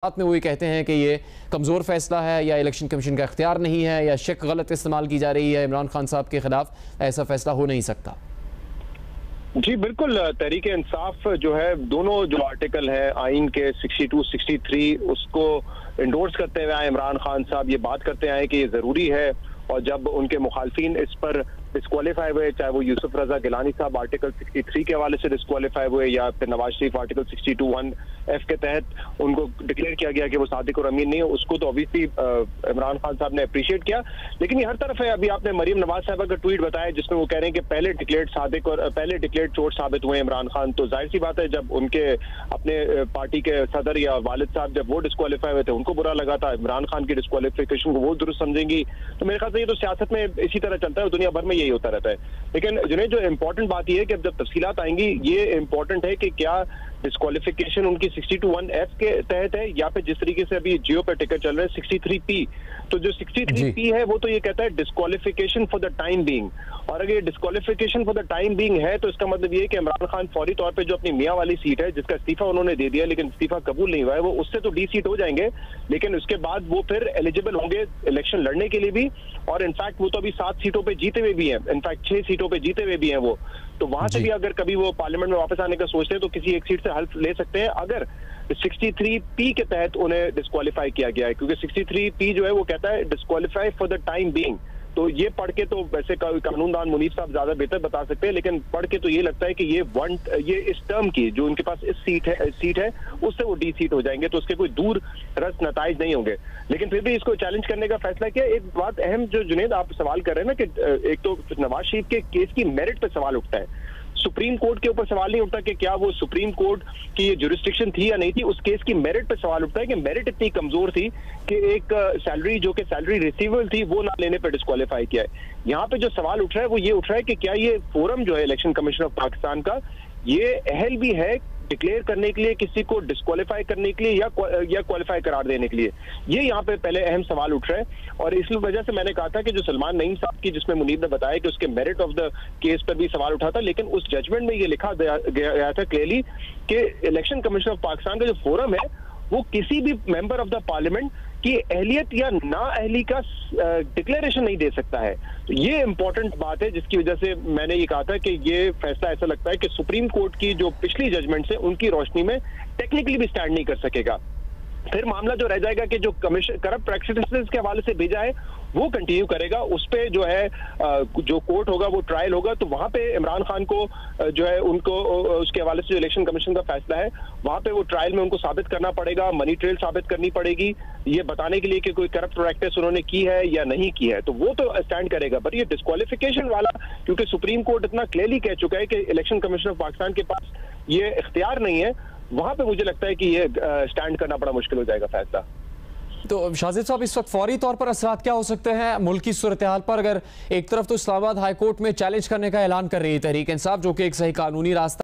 साथ में वही कहते हैं कि ये कमज़ोर फैसला है या इलेक्शन कमीशन का इख्तियार नहीं है या शक गलत इस्तेमाल की जा रही है इमरान खान साहब के खिलाफ, ऐसा फैसला हो नहीं सकता। जी बिल्कुल, तहरीक इंसाफ जो है दोनों जो आर्टिकल है आइन के 62, 63 उसको इंडोर्स करते हुए आए इमरान खान साहब, ये बात करते आए कि ये जरूरी है। और जब उनके मुखालफिन इस पर डिस्क्वालीफाई हुए, चाहे वो यूसुफ रजा गिलानी साहब आर्टिकल 63 के हवाले से डिस्क्वालीफाई हुए या फिर नवाज शरीफ आर्टिकल 62(1)(f) के तहत उनको डिक्लेयर किया गया कि वो सादिक और अमीन नहीं है, उसको तो ऑब्वियसली इमरान खान साहब ने अप्रिशिएट किया। लेकिन ये हर तरफ है। अभी आपने मरीम नवाज साहब का ट्वीट बताया जिसमें वो कह रहे हैं कि पहले डिक्लेयर्ड सादिक और पहले डिक्लेयर्ड चोर साबित हुए इमरान खान, तो जाहिर सी बात है जब उनके अपने पार्टी के सदर या वालिद साहब जब वो डिस्क्वालीफाई हुए थे उनको बुरा लगा था, इमरान खान की डिस्क्वालिफिकेशन को वो दुरुस्त समझेंगी। तो मेरे ख्याल से ये तो सियासत में इसी तरह चलता है और दुनिया भर में यही होता रहता है। लेकिन जुनैद, जो इम्पोर्टेंट बात यह है कि अब जब तफसीलात आएंगी, ये इम्पोर्टेंट है कि क्या डिस्क्वालिफिकेशन उनकी 62(1)(f) के तहत है या फिर जिस तरीके से अभी जियो पे टिकट चल रहे हैं 63P। तो जो 63P है वो तो ये कहता है disqualification for the time being, और अगर ये disqualification for the time being है तो इसका मतलब ये है कि इमरान खान फौरी तौर पे जो अपनी मियां वाली सीट है जिसका इस्तीफा उन्होंने दे दिया लेकिन इस्तीफा कबूल नहीं हुआ है, वो उससे तो डी सीट हो जाएंगे, लेकिन उसके बाद वो फिर एलिजिबल होंगे इलेक्शन लड़ने के लिए भी। और इनफैक्ट वो तो अभी 7 सीटों पे जीते हुए भी हैं, इनफैक्ट 6 सीटों पे जीते हुए भी हैं वो, तो वहां से भी अगर कभी वो पार्लियामेंट में वापस आने का सोचते हैं तो किसी एक सीट से हल्फ ले सकते हैं अगर 63P के तहत उन्हें डिस्क्वालीफाई किया गया है, क्योंकि 63P जो है वो कहता है disqualify for the time being. तो ये पढ़ के तो वैसे कानूनदान मुनीफ साहब ज्यादा बेहतर बता सकते हैं, लेकिन पढ़ के तो ये लगता है कि ये इस टर्म की जो उनके पास इस सीट है उससे वो डी सीट हो जाएंगे, तो उसके कोई दूर रस नताइज नहीं होंगे। लेकिन फिर भी इसको चैलेंज करने का फैसला किया। एक बात अहम जो जुनैद आप सवाल कर रहे हैं ना कि एक तो नवाज शरीफ के केस की मेरिट पे सवाल उठता है, सुप्रीम कोर्ट के ऊपर सवाल नहीं उठता कि क्या वो सुप्रीम कोर्ट की ये जुरिस्डिक्शन थी या नहीं थी, उस केस की मेरिट पे सवाल उठता है कि मेरिट इतनी कमजोर थी कि एक सैलरी जो कि सैलरी रिसीवेबल थी वो ना लेने पे डिस्क्वालीफाई किया है। यहाँ पे जो सवाल उठ रहा है वो ये उठ रहा है कि क्या ये फोरम जो है इलेक्शन कमीशन ऑफ पाकिस्तान का ये अहल भी है डिक्लेयर करने के लिए, किसी को डिस्क्वालीफाई करने के लिए या क्वालिफाई करार देने के लिए, ये यहाँ पे पहले अहम सवाल उठ रहा है। और इस वजह से मैंने कहा था कि जो सलमान नईम साहब की जिसमें मुनीब ने बताया कि उसके मेरिट ऑफ द केस पर भी सवाल उठा था, लेकिन उस जजमेंट में ये लिखा गया था क्लियरली कि इलेक्शन कमीशन ऑफ पाकिस्तान का जो फोरम है वो किसी भी मेंबर ऑफ द पार्लियामेंट की अहलियत या ना अहली का डिक्लेरेशन नहीं दे सकता है। तो ये इंपॉर्टेंट बात है जिसकी वजह से मैंने ये कहा था कि ये फैसला ऐसा लगता है कि सुप्रीम कोर्ट की जो पिछली जजमेंट्स है उनकी रोशनी में टेक्निकली भी स्टैंड नहीं कर सकेगा। फिर मामला जो रह जाएगा कि जो कमीशन करप्ट प्रैक्टिसेस के हवाले से भेजा है वो कंटिन्यू करेगा, उस पे जो है जो कोर्ट होगा वो ट्रायल होगा, तो वहां पे इमरान खान को जो है उनको उसके हवाले से जो इलेक्शन कमीशन का फैसला है वहां पे वो ट्रायल में उनको साबित करना पड़ेगा, मनी ट्रेल साबित करनी पड़ेगी ये बताने के लिए कि कोई करप्ट प्रैक्टिस उन्होंने की है या नहीं की है, तो वो तो स्टैंड करेगा। पर ये डिस्क्वालिफिकेशन वाला, क्योंकि सुप्रीम कोर्ट इतना क्लियरली कह चुका है कि इलेक्शन कमीशन ऑफ पाकिस्तान के पास ये इख्तियार नहीं है, वहां पे मुझे लगता है कि ये स्टैंड करना बड़ा मुश्किल हो जाएगा फैसला। तो शाजिद साहब, इस वक्त फौरी तौर पर असरात क्या हो सकते हैं मुल्क की सूरत हाल पर? अगर एक तरफ तो इस्लामाबाद हाई कोर्ट में चैलेंज करने का ऐलान कर रही है तहरीक इंसाफ, जो कि एक सही कानूनी रास्ता